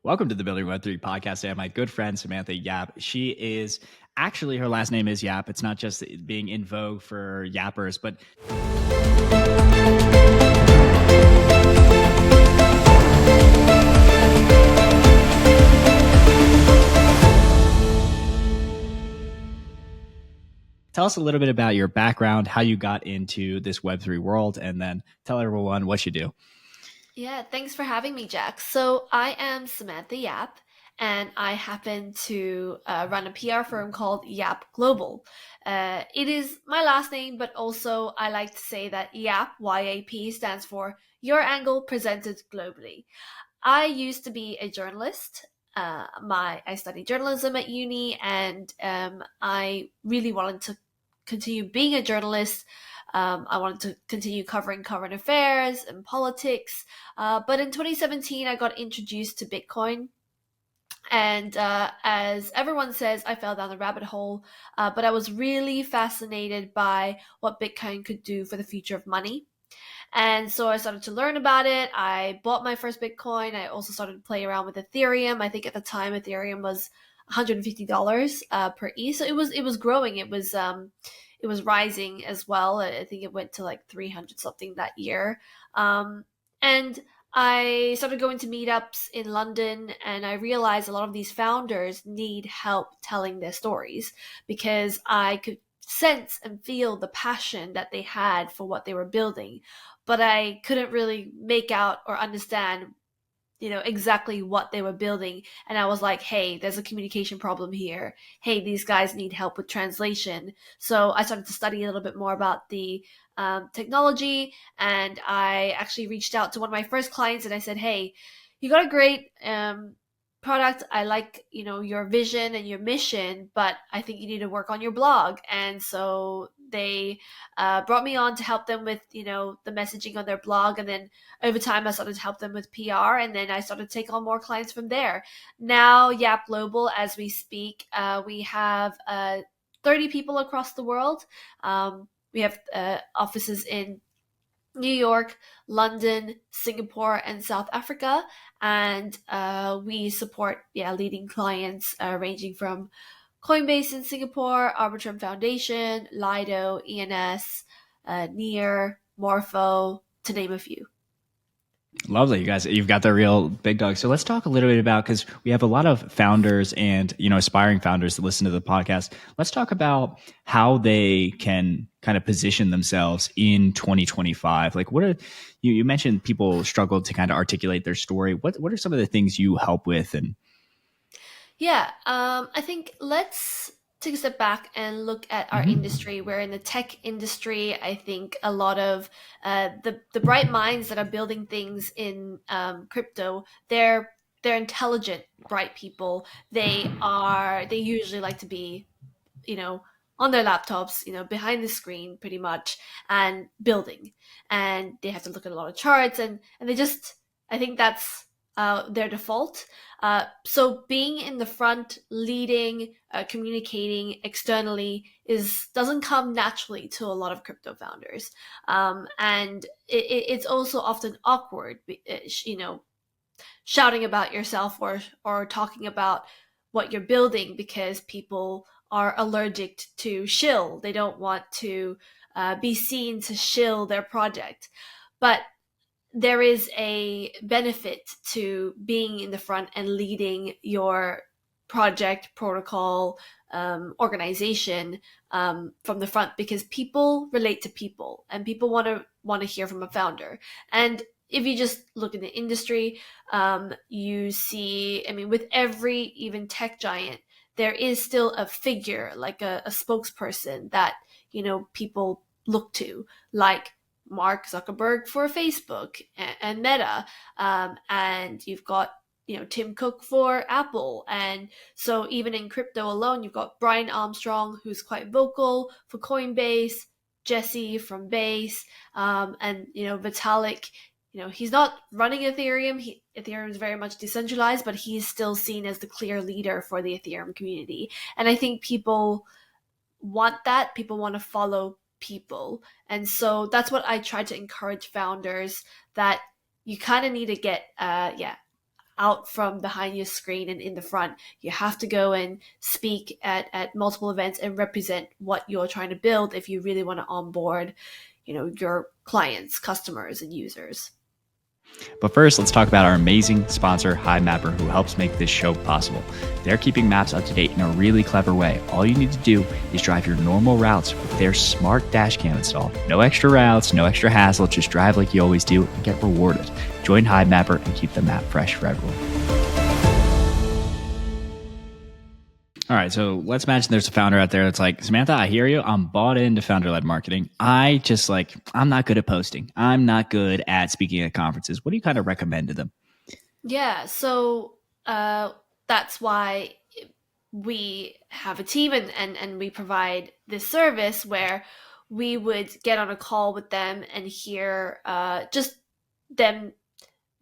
Welcome to the Building Web3 podcast. I have my good friend, Samantha Yap. She is actually, her last name is Yap. It's not just being in vogue for yappers, but tell us a little bit about your background, how you got into this Web3 world, and then tell everyone what you do. Yeah, thanks for having me, Jack. So I am Samantha Yap, and I happen to run a PR firm called Yap Global. It is my last name, but also I like to say that Yap, Y-A-P, stands for Your Angle Presented Globally. I used to be a journalist. I studied journalism at uni, and I really wanted to continue being a journalist. I wanted to continue covering current affairs and politics. But in 2017, I got introduced to Bitcoin. And as everyone says, I fell down the rabbit hole. But I was really fascinated by what Bitcoin could do for the future of money. And so I started to learn about it. I bought my first Bitcoin. I also started to play around with Ethereum. I think at the time Ethereum was $150 per ETH. So it was growing. It was rising as well. I think it went to like 300 something that year. And I started going to meetups in London, and I realized a lot of these founders need help telling their stories because I could sense and feel the passion that they had for what they were building, but I couldn't really make out or understand exactly what they were building. And I was like, hey, there's a communication problem here. Hey, these guys need help with translation. So I started to study a little bit more about the technology. And I actually reached out to one of my first clients and I said, hey, you got a great product. I like, your vision and your mission, but I think you need to work on your blog. And so they brought me on to help them with, the messaging on their blog. And then over time, I started to help them with PR. And then I started to take on more clients from there. Now, Yap Global, as we speak, we have 30 people across the world. We have offices in New York, London, Singapore, and South Africa. And we support leading clients ranging from Coinbase in Singapore, Arbitrum Foundation, Lido, ENS, Near, Morpho, to name a few. Lovely, you guys. You've got the real big dog. So let's talk a little bit about, because we have a lot of founders and aspiring founders that listen to the podcast. Let's talk about how they can kind of position themselves in 2025. Like, what are you mentioned? People struggle to kind of articulate their story. What are some of the things you help with? And I think let's take a step back and look at our industry. We're in the tech industry. I think a lot of the bright minds that are building things in crypto, they're intelligent, bright people. They usually like to be, on their laptops, behind the screen pretty much and building. And they have to look at a lot of charts and they just, I think that's their default. So being in the front, leading, communicating externally doesn't come naturally to a lot of crypto founders, and it's also often awkward, shouting about yourself or talking about what you're building because people are allergic to shill. They don't want to be seen to shill their project, but there is a benefit to being in the front and leading your project, protocol, organization from the front, because people relate to people and people want to hear from a founder. And if you just look in the industry, you see, with every even tech giant, there is still a figure like a spokesperson that people look to, like Mark Zuckerberg for Facebook and Meta, and you've got Tim Cook for Apple. And so even in crypto alone, you've got Brian Armstrong, who's quite vocal for Coinbase, Jesse from Base, and Vitalik. He's not running Ethereum. Ethereum is very much decentralized, but he's still seen as the clear leader for the Ethereum community. And I think people want that. People want to follow people. And so that's what I try to encourage founders, that you kind of need to get, out from behind your screen and in the front. You have to go and speak at multiple events and represent what you're trying to build if you really want to onboard, your clients, customers, and users. But first, let's talk about our amazing sponsor, HiMapper, who helps make this show possible. They're keeping maps up to date in a really clever way. All you need to do is drive your normal routes with their smart dash cam installed. No extra routes, no extra hassle, just drive like you always do and get rewarded. Join HiMapper and keep the map fresh for everyone. All right, so let's imagine there's a founder out there that's like, Samantha, I hear you. I'm bought into founder-led marketing. I'm not good at posting. I'm not good at speaking at conferences. What do you kind of recommend to them? Yeah, so that's why we have a team and we provide this service where we would get on a call with them and hear just them.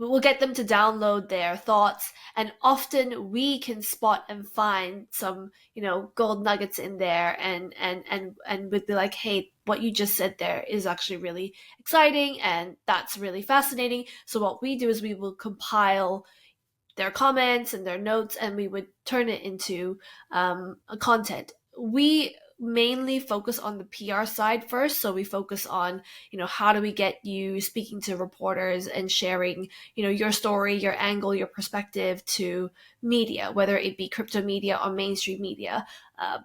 We'll get them to download their thoughts, and often we can spot and find some, gold nuggets in there, and we'd be like, hey, what you just said there is actually really exciting, and that's really fascinating. So what we do is we will compile their comments and their notes, and we would turn it into a content. We mainly focus on the PR side first. So we focus on, how do we get you speaking to reporters and sharing, your story, your angle, your perspective to media, whether it be crypto media or mainstream media.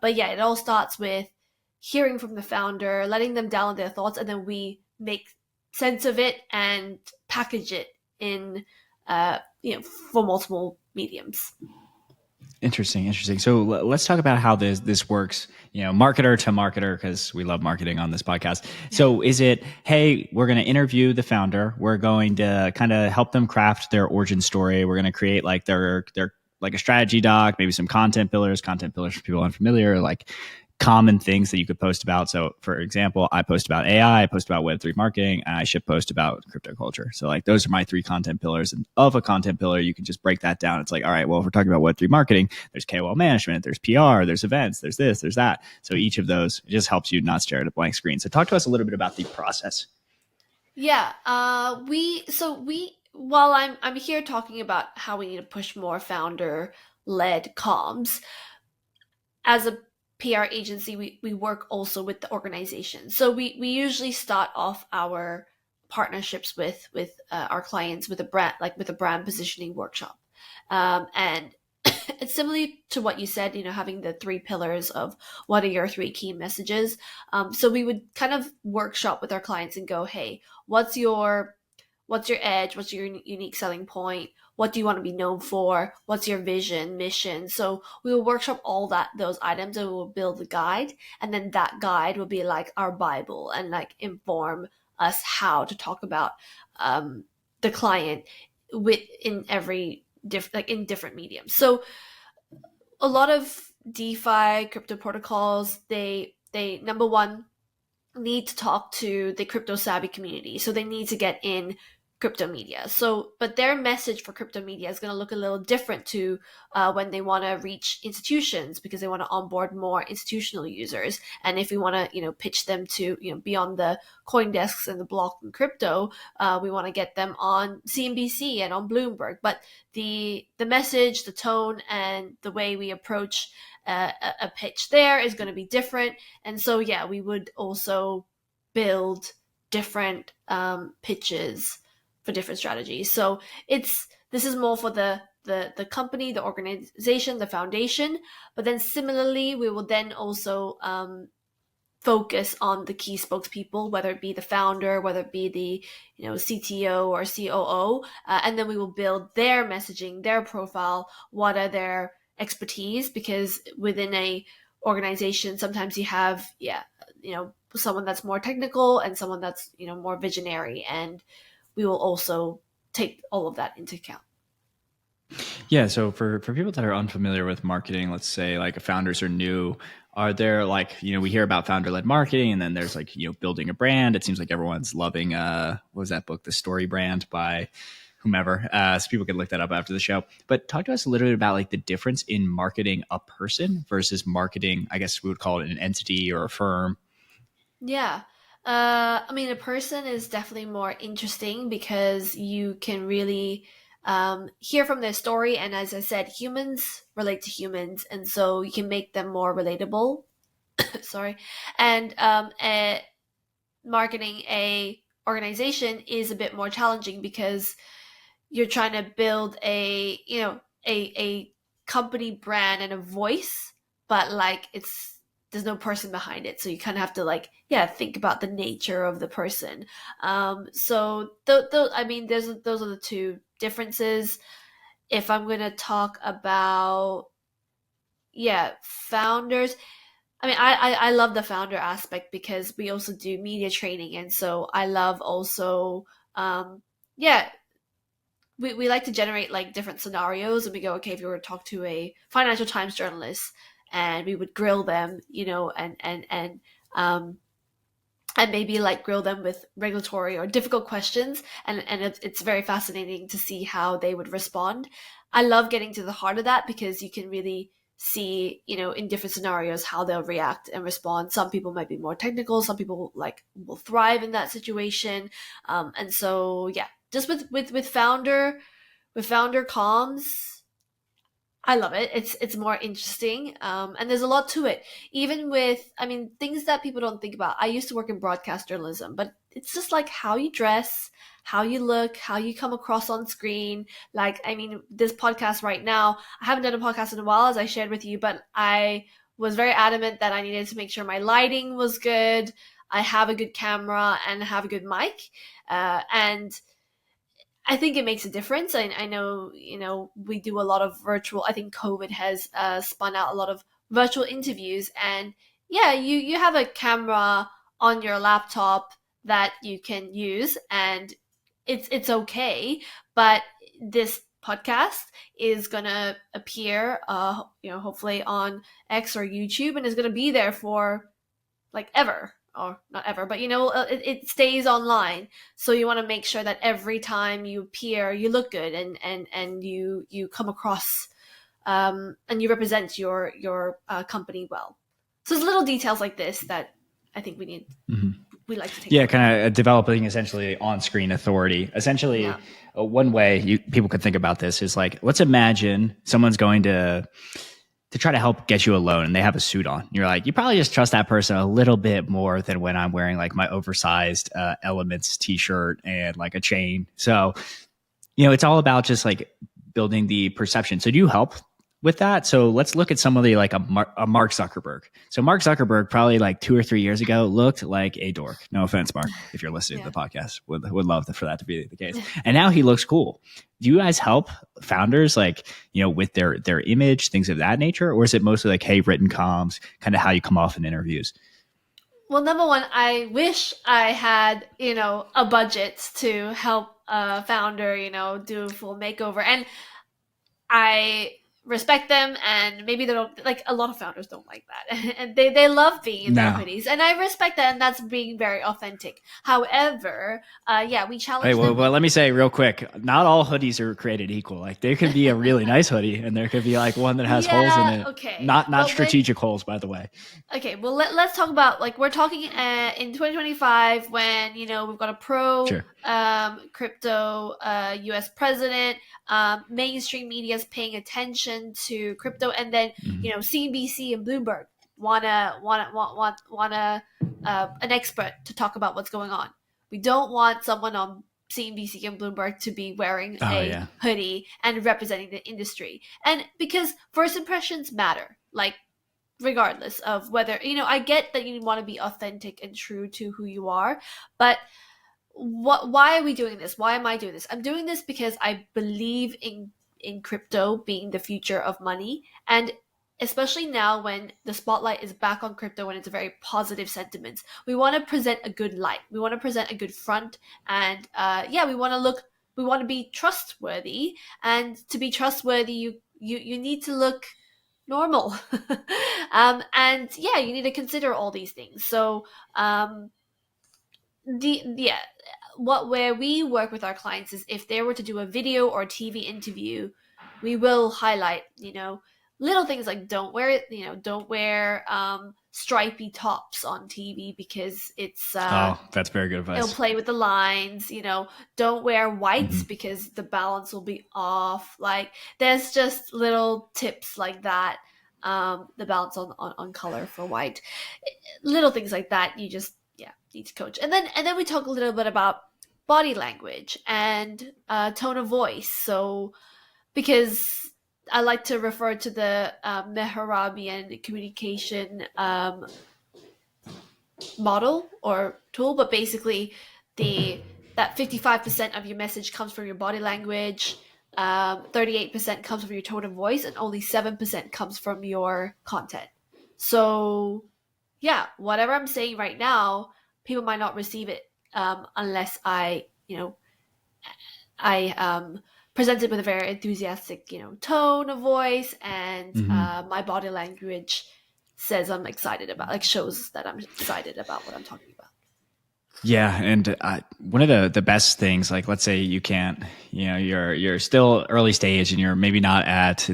But yeah, it all starts with hearing from the founder, letting them download their thoughts, and then we make sense of it and package it in, for multiple mediums. Interesting. So let's talk about how this works, marketer to marketer, because we love marketing on this podcast. So is it, hey, we're going to interview the founder. We're going to kind of help them craft their origin story. We're going to create like their like a strategy doc, maybe some content pillars for people unfamiliar, like common things that you could post about. So for example, I post about AI, I post about Web3 marketing, and I should post about crypto culture. So like those are my 3 content pillars. And of a content pillar, you can just break that down. It's like, all right, well, if we're talking about Web3 marketing, there's KOL management, there's PR, there's events, there's this, there's that. So each of those just helps you not stare at a blank screen. So talk to us a little bit about the process. Yeah, while I'm here talking about how we need to push more founder led comms, as a PR agency, we work also with the organization. So we usually start off our partnerships with our clients with a brand positioning workshop, and it's similar to what you said. Having the 3 pillars of what are your 3 key messages. So we would kind of workshop with our clients and go, hey, what's your edge? What's your unique selling point? What do you want to be known for? What's your vision, mission? So we will workshop all those items, and we will build a guide. And then that guide will be like our Bible and like inform us how to talk about the client in different mediums. So a lot of DeFi crypto protocols, they number one need to talk to the crypto savvy community. So they need to get in crypto media. But their message for crypto media is going to look a little different to when they want to reach institutions, because they want to onboard more institutional users. And if we want to, pitch them to, be on the CoinDesks and the block and crypto, we want to get them on CNBC and on Bloomberg. But the message, the tone, and the way we approach a pitch there is going to be different. And so, yeah, we would also build different pitches for different strategies. So this is more for the company, the organization, the foundation. But then similarly, we will then also focus on the key spokespeople, whether it be the founder, whether it be the CTO or COO, and then we will build their messaging, their profile, what are their expertise, because within a organization sometimes you have someone that's more technical and someone that's more visionary, and we will also take all of that into account. Yeah, so for people that are unfamiliar with marketing, let's say like founders are new, are there we hear about founder-led marketing, and then there's building a brand. It seems like everyone's loving what was that book, The Story Brand by whomever, so people can look that up after the show. But talk to us a little bit about the difference in marketing a person versus marketing, I guess we would call it an entity or a firm. Yeah. A person is definitely more interesting because you can really hear from their story. And as I said, humans relate to humans, and so you can make them more relatable. Sorry. And marketing a organization is a bit more challenging because you're trying to build a a company brand and a voice, but like there's no person behind it, so you kind of have to like think about the nature of the person. So I mean, those are the two differences. If I'm going to talk about founders, I mean, I love the founder aspect because we also do media training, and so I love also yeah we like to generate like different scenarios, and we go, okay, if you were to talk to a Financial Times journalist, and we would grill them, and maybe like grill them with regulatory or difficult questions, and it's very fascinating to see how they would respond. I love getting to the heart of that because you can really see, in different scenarios how they'll react and respond. Some people might be more technical, some people like will thrive in that situation. And so just with founder comms, I love it. It's more interesting, and there's a lot to it. Even with, I mean, things that people don't think about. I used to work in broadcast journalism, but it's just like how you dress, how you look, how you come across on screen. Like, I mean, this podcast right now, I haven't done a podcast in a while, as I shared with you, but I was very adamant that I needed to make sure my lighting was good, I have a good camera, and have a good mic, and I think it makes a difference. I know, we do a lot of virtual. I think COVID has spun out a lot of virtual interviews, and you have a camera on your laptop that you can use, and it's okay. But this podcast is gonna appear, hopefully on X or YouTube, and is gonna be there for like ever, or not ever, but it stays online. So you want to make sure that every time you appear, you look good, and you come across, and you represent your company well. So there's little details like this that I think we like to take. Yeah, kind of developing essentially on-screen authority. Essentially, one way people could think about this is like, let's imagine someone's going to try to help get you a loan, and they have a suit on. You're like, you probably just trust that person a little bit more than when I'm wearing like my oversized Elements t-shirt and like a chain. So, it's all about just like building the perception. So do you help with that? So let's look at somebody like a Mark Zuckerberg. So Mark Zuckerberg probably like 2 or 3 years ago looked like a dork. No offense, Mark, if you're listening to the podcast, would love for that to be the case. And now he looks cool. Do you guys help founders like, with their image, things of that nature? Or is it mostly like, hey, written comms, kind of how you come off in interviews? Well, number one, I wish I had, a budget to help a founder, do a full makeover. And I respect them, and maybe they don't, like, a lot of founders don't like that, and they love being in their hoodies, and I respect that, and that's being very authentic. However, we challenge them. Well, let me say real quick, not all hoodies are created equal. Like, there could be a really nice hoodie, and there could be like one that has holes in it. Okay, not strategic holes, by the way. Okay, well, let's talk about, like, we're talking in 2025 when, we've got a pro crypto US president, mainstream media is paying attention to crypto, and then CNBC and Bloomberg want an expert to talk about what's going on. We don't want someone on CNBC and Bloomberg to be wearing a hoodie and representing the industry, and because first impressions matter, like, regardless of whether, I get that you want to be authentic and true to who you are, but why are we doing this? Why am I doing this? I'm doing this because I believe in crypto being the future of money, and especially now when the spotlight is back on crypto, when it's a very positive sentiment, we want to present a good light. We want to present a good front, and we want to be trustworthy, and to be trustworthy, you need to look normal. And you need to consider all these things. So where we work with our clients is if they were to do a video or TV interview, we will highlight, little things like don't wear stripy tops on TV because Oh, that's very good it'll advice. play with the lines. Don't wear whites Hmm. because the balance will be off. Like there's just little tips like that. The balance on color for white, little things like that. You just need to coach, and then we talk a little bit about body language and tone of voice. So because I like to refer to the Mehrabian communication model or tool, but basically the that 55% of your message comes from your body language, 38% comes from your tone of voice, and only 7% comes from your content. So yeah, whatever I'm saying right now, people might not receive it unless I present it with a very enthusiastic, tone of voice, and Hmm. my body language says I'm excited about, like shows that I'm excited about what I'm talking about. Yeah, and one of the best things, like let's say you can't, you're still early stage and you're maybe not at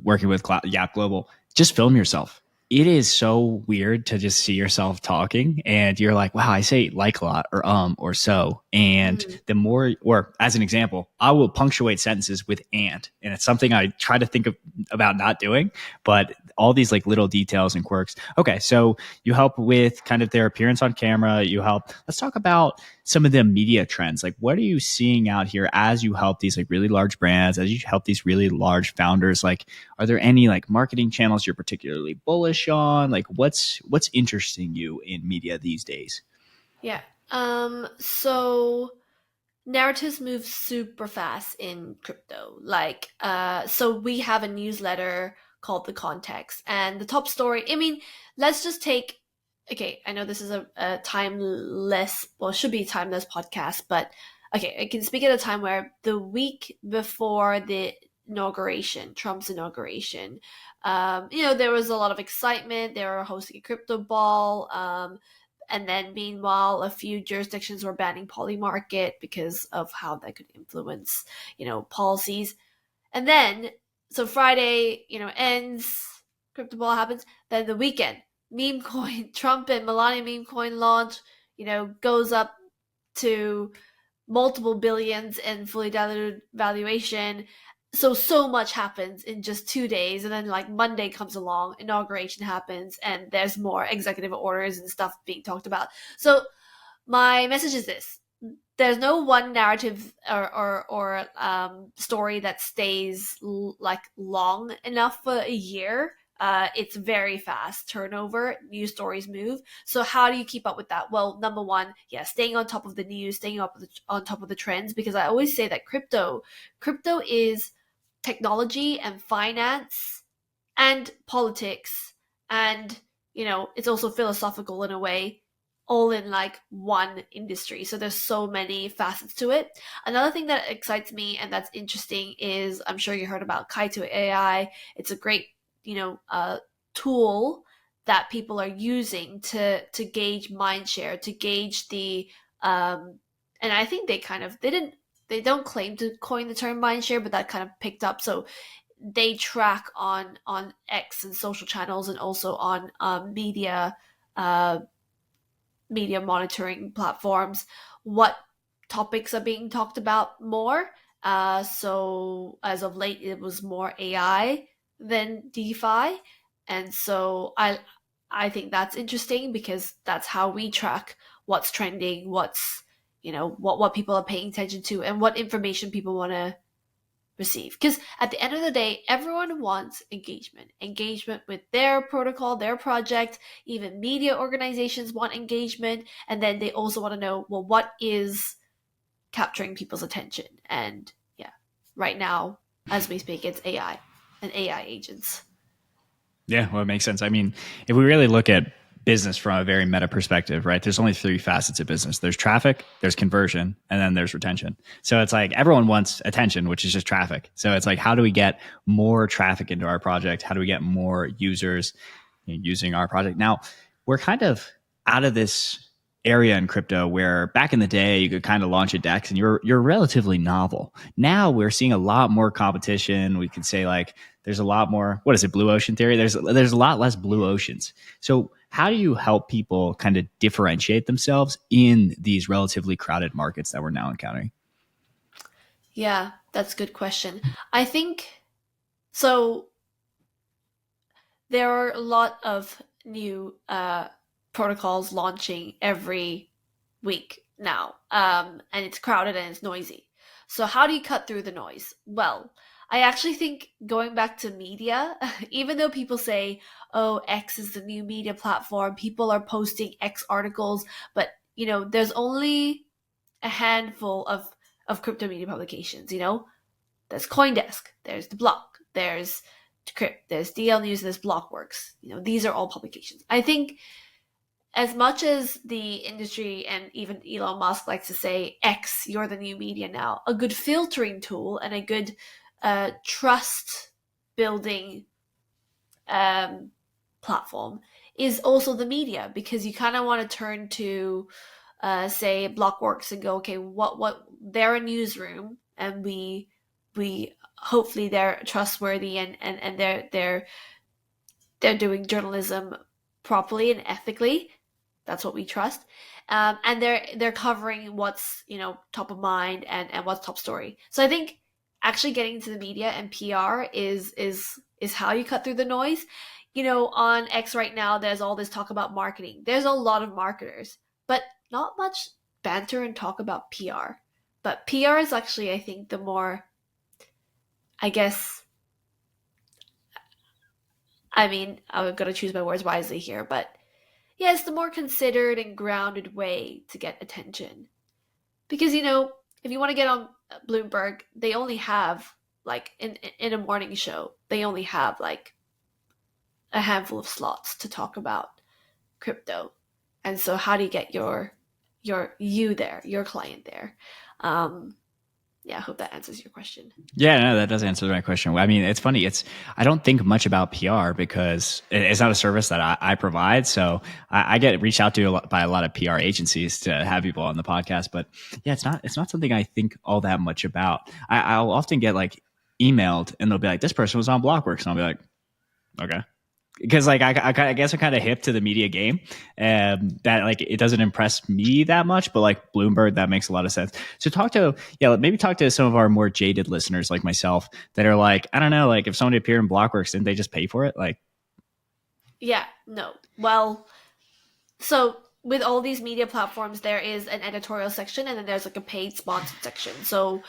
working with Yap Global, just film yourself. It is so weird to just see yourself talking, and you're like, wow, I say like a lot, or so. And Mm. the more, or as an example, I will punctuate sentences with and it's something I try to think about not doing, but all these like little details and quirks. Okay, so you help with kind of their appearance on camera. You help. Let's talk about some of the media trends. Like, what are you seeing out here as you help these like really large brands, as you help these really large founders? Like, are there any like marketing channels you're particularly bullish on? Like, what's interesting you in media these days? Yeah. So narratives move super fast in crypto. Like, so we have a newsletter called The Context, and the top story. I mean, let's just take. Okay, I know this is a timeless, well, it should be a timeless podcast, but okay, I can speak at a time where the week before the inauguration, Trump's inauguration, there was a lot of excitement. They were hosting a crypto ball. And then, meanwhile, a few jurisdictions were banning Polymarket because of how that could influence, policies. And then, so Friday, ends, crypto ball happens. Then the weekend, meme coin, Trump and Melania meme coin launch, goes up to multiple billions in fully diluted valuation. So much happens in just 2 days, and then like Monday comes along, inauguration happens, and there's more executive orders and stuff being talked about. So my message is this: there's no one narrative or story that stays like long enough for a year. It's very fast turnover. News stories move. So how do you keep up with that? Well, number one, yeah, staying on top of the news, staying up on top of the trends. Because I always say that crypto is technology and finance and politics, and it's also philosophical in a way, all in like one industry. So there's so many facets to it. Another thing that excites me and that's interesting is, I'm sure you heard about Kaito AI. It's a great tool that people are using to gauge mindshare, to gauge the and I think they don't claim to coin the term mindshare, but that kind of picked up. So they track on X and social channels, and also on uh, media monitoring platforms, what topics are being talked about more. So as of late, it was more AI than DeFi, and so I think that's interesting because that's how we track what's trending, what's what people are paying attention to, and what information people want to receive. Because at the end of the day, everyone wants engagement with their protocol, their project. Even media organizations want engagement, and then they also want to know, well, what is capturing people's attention. And yeah, right now, as we speak, it's AI and AI agents. Yeah, well, it makes sense. I mean, if we really look at business from a very meta perspective, right? There's only three facets of business. There's traffic, there's conversion, and then there's retention. So it's like everyone wants attention, which is just traffic. So it's like, how do we get more traffic into our project? How do we get more users using our project? Now, we're kind of out of this area in crypto where back in the day you could kind of launch a DEX and you're relatively novel. Now we're seeing a lot more competition. We could say like there's a lot more, what is it, blue ocean theory? There's a lot less blue oceans. So how do you help people kind of differentiate themselves in these relatively crowded markets that we're now encountering? Yeah, that's a good question. I think so. There are a lot of new protocols launching every week now, and it's crowded and it's noisy. So, how do you cut through the noise? Well, I actually think going back to media, even though people say, oh, X is the new media platform, people are posting X articles, but there's only a handful of crypto media publications. There's CoinDesk, there's The Block, there's Decrypt, there's DL News, there's Blockworks. These are all publications. I think as much as the industry and even Elon Musk likes to say, X, you're the new media now, a good filtering tool and a good trust building platform is also the media, because you kind of want to turn to say Blockworks and go, okay, what they're a newsroom, and we hopefully they're trustworthy and they're doing journalism properly and ethically. That's what we trust. And they're covering what's top of mind and what's top story. So I think actually getting into the media and PR is how you cut through the noise. On X right now, there's all this talk about marketing. There's a lot of marketers, but not much banter and talk about PR. But PR is actually, I think, the more, I guess, I'm going to choose my words wisely here, but yeah, it's the more considered and grounded way to get attention. Because, if you want to get on Bloomberg, they only have, like, in a morning show, they only have, like, a handful of slots to talk about crypto. And so how do you get your client there? Yeah, I hope that answers your question. Yeah, no, that does answer my question. I mean, it's funny. I don't think much about PR because it's not a service that I provide. So I get reached out to by a lot of PR agencies to have people on the podcast. But yeah, it's not something I think all that much about. I'll often get like emailed and they'll be like, this person was on Blockworks. And I'll be like, okay. Because like I guess I'm kind of hip to the media game, that like it doesn't impress me that much, but like Bloomberg, that makes a lot of sense. So maybe talk to some of our more jaded listeners like myself that are like, I don't know, like if somebody appeared in Blockworks, didn't they just pay for it? Like, yeah, no. Well, so with all these media platforms, there is an editorial section and then there's like a paid sponsored section. So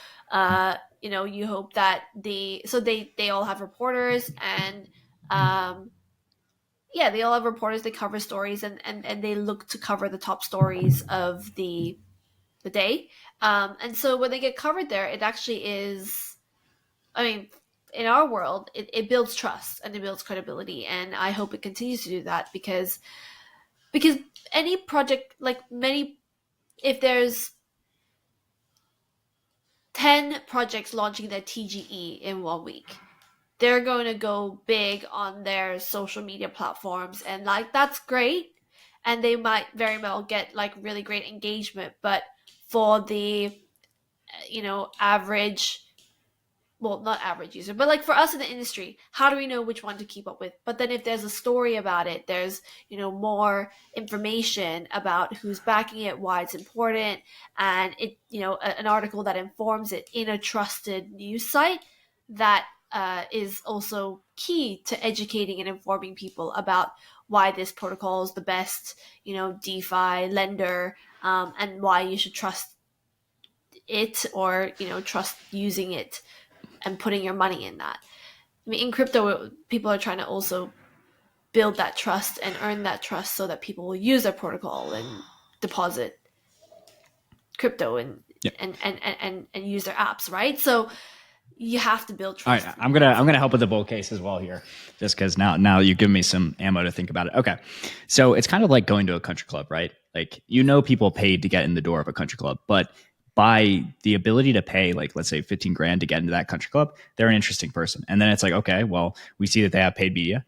you hope that they all have reporters and they all have reporters. They cover stories and they look to cover the top stories of the day. And so when they get covered there, it actually is, in our world, it builds trust and it builds credibility. And I hope it continues to do that because any project, if there's 10 projects launching their TGE in 1 week, they're going to go big on their social media platforms, and like that's great, and they might very well get like really great engagement. But for the average, well, not average user, but like for us in the industry, how do we know which one to keep up with? But then if there's a story about it, there's more information about who's backing it, why it's important, and it an article that informs it in a trusted news site, that is also key to educating and informing people about why this protocol is the best, DeFi lender, and why you should trust it or, trust using it and putting your money in that. In crypto, people are trying to also build that trust and earn that trust so that people will use their protocol and deposit crypto and use their apps, right? So you have to build trust. All right, I'm gonna help with the bull case as well here, just because now you give me some ammo to think about it. Okay, so it's kind of like going to a country club, right? Like people paid to get in the door of a country club, but by the ability to pay, like let's say 15 grand to get into that country club, they're an interesting person. And then it's like, okay, well, we see that they have paid media.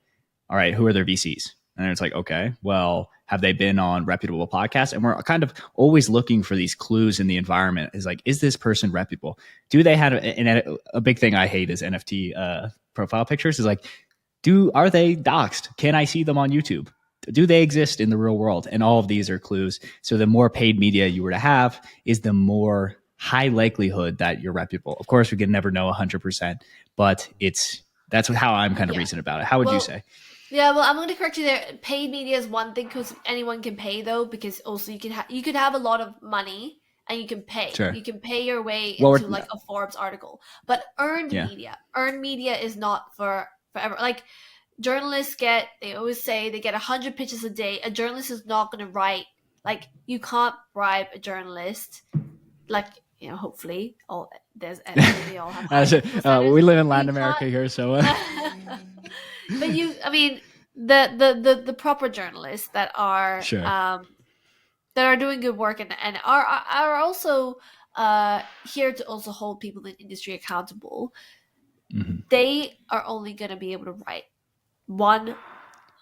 All right, who are their VCs? And then it's like, okay, well, have they been on reputable podcasts? And we're kind of always looking for these clues in the environment. Is like, is this person reputable? Do they have a big thing I hate is NFT profile pictures is like, are they doxed? Can I see them on YouTube? Do they exist in the real world? And all of these are clues. So the more paid media you were to have is the more high likelihood that you're reputable. Of course, we can never know 100%, but that's how I'm kind of reason about it. How would you say? Yeah, well, I'm going to correct you there. Paid media is one thing because anyone can pay, though, because also you could have a lot of money and you can pay. Sure. You can pay your way into like a Forbes article. But earned media is not for forever. Like journalists they always say they get 100 pitches a day. A journalist is not going to write, like you can't bribe a journalist. Like, hopefully there's we all have we live in Latin America here, so but the proper journalists that are doing good work and are also here to also hold people in the industry accountable. They are only going to be able to write 1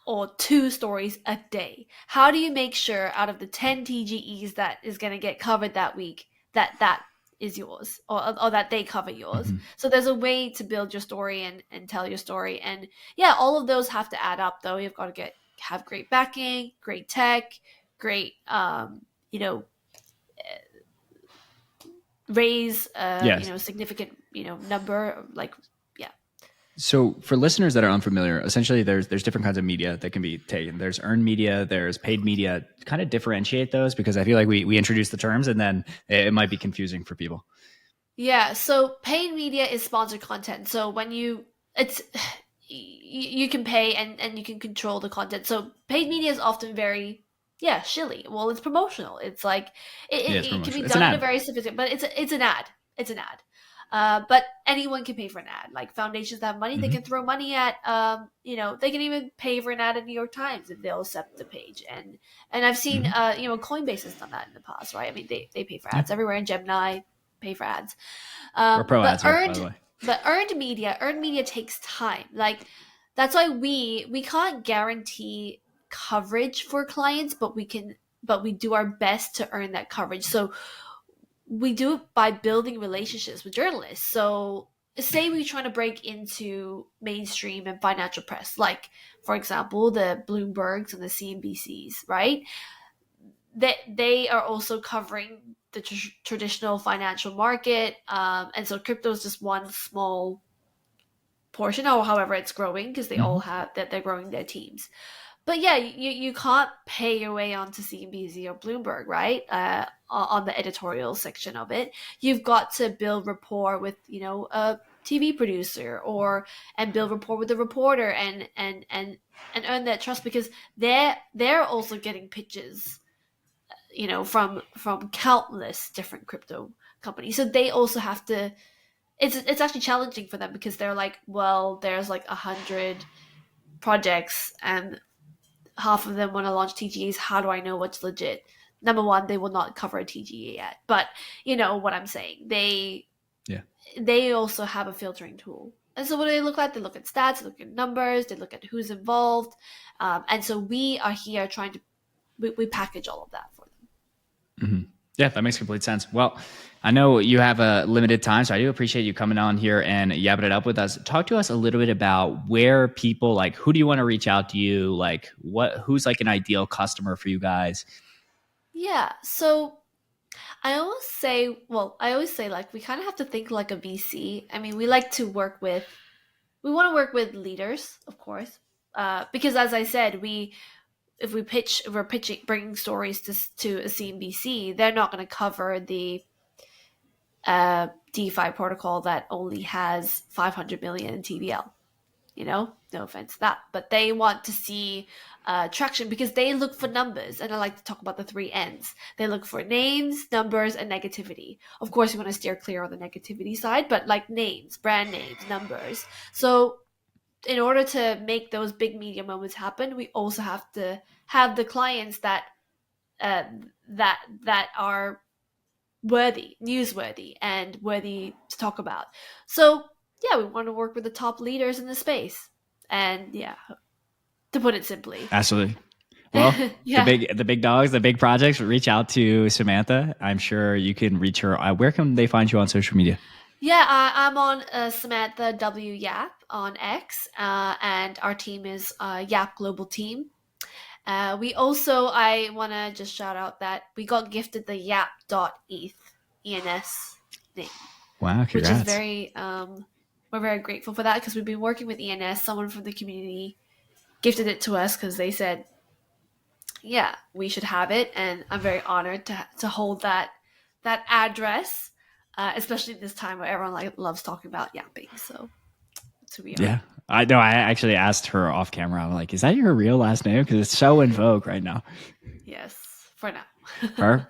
or 2 stories a day. How do you make sure out of the 10 TGEs that is going to get covered that week that is yours or that they cover yours? So there's a way to build your story and tell your story. And all of those have to add up, though. You've got to have great backing, great tech, great, raise, significant, number, like, So for listeners that are unfamiliar, essentially there's different kinds of media that can be taken. There's earned media, there's paid media. Kind of differentiate those, because I feel like we introduce the terms and then it might be confusing for people. Yeah, so paid media is sponsored content. So when you can pay and you can control the content. So paid media is often very shilly. Well, it's promotional. It's like it can be done in a very sophisticated, but it's an ad. It's an ad. But anyone can pay for an ad. Like foundations that have money, they can throw money at, they can even pay for an ad in New York Times if they'll accept the page. And I've seen, Coinbase has done that in the past, right? I mean, they pay for ads everywhere, in Gemini, pay for ads. We're pro ads, by the way. But earned media takes time. Like that's why we can't guarantee coverage for clients, but we do our best to earn that coverage. So we do it by building relationships with journalists. So say we're trying to break into mainstream and financial press, like, for example, the Bloombergs and the CNBCs, right? They are also covering the traditional financial market. And so crypto is just one small portion, or however it's growing, because they all have that they're growing their teams. But you can't pay your way onto CNBC or Bloomberg, right? On the editorial section of it, you've got to build rapport with a TV producer and build rapport with the reporter and earn that trust, because they're also getting pitches, from countless different crypto companies. So they also have to. It's actually challenging for them, because they're like, well, there's like 100 projects and half of them want to launch TGEs. How do I know what's legit? Number one, they will not cover a TGE yet. But you know what I'm saying. They also have a filtering tool. And so what do they look at? They look at stats, they look at numbers, they look at who's involved. And so we are here trying to, we package all of that for them. Yeah, that makes complete sense. Well, I know you have a limited time, so I do appreciate you coming on here and yapping it up with us. Talk to us a little bit about where people, like, who do you want to reach out to you? Like, who's like an ideal customer for you guys? Yeah, so I always say like we kind of have to think like a VC. I mean, we want to work with leaders, of course, because as I said, if we're pitching, bringing stories to a CNBC, they're not going to cover the DeFi protocol that only has 500 million in TVL. No offense to that, but they want to see traction, because they look for numbers, and I like to talk about the 3 N's. They look for names, numbers, and negativity. Of course, you want to steer clear on the negativity side, but like names, brand names, numbers. So in order to make those big media moments happen, we also have to have the clients that are newsworthy, and worthy to talk about. So we want to work with the top leaders in the space, and to put it simply. Absolutely. Well, the big dogs, the big projects, reach out to Samantha. I'm sure you can reach her. Where can they find you on social media? Yeah, I'm on Samantha W Yap on X, and our team is Yap Global team. I want to just shout out that we got gifted the Yap.eth ENS name, Wow, which is congrats. we're very grateful for that because we've been working with ENS. Someone from the community gifted it to us because they said, yeah, we should have it, and I'm very honored to hold that address, especially this time where everyone loves talking about yapping. So that's who we are. Yeah. I know. I actually asked her off camera. I'm like, is that your real last name? Because it's so in vogue right now. Yes, for now. Her.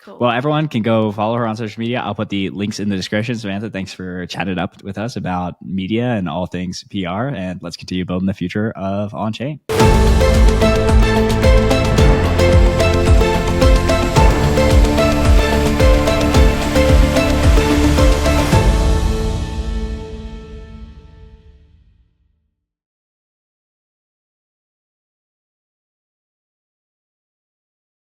Well, Cool. everyone can go follow her on social media. I'll put the links in the description. Samantha, thanks for chatting up with us about media and all things PR. And let's continue building the future of on chain.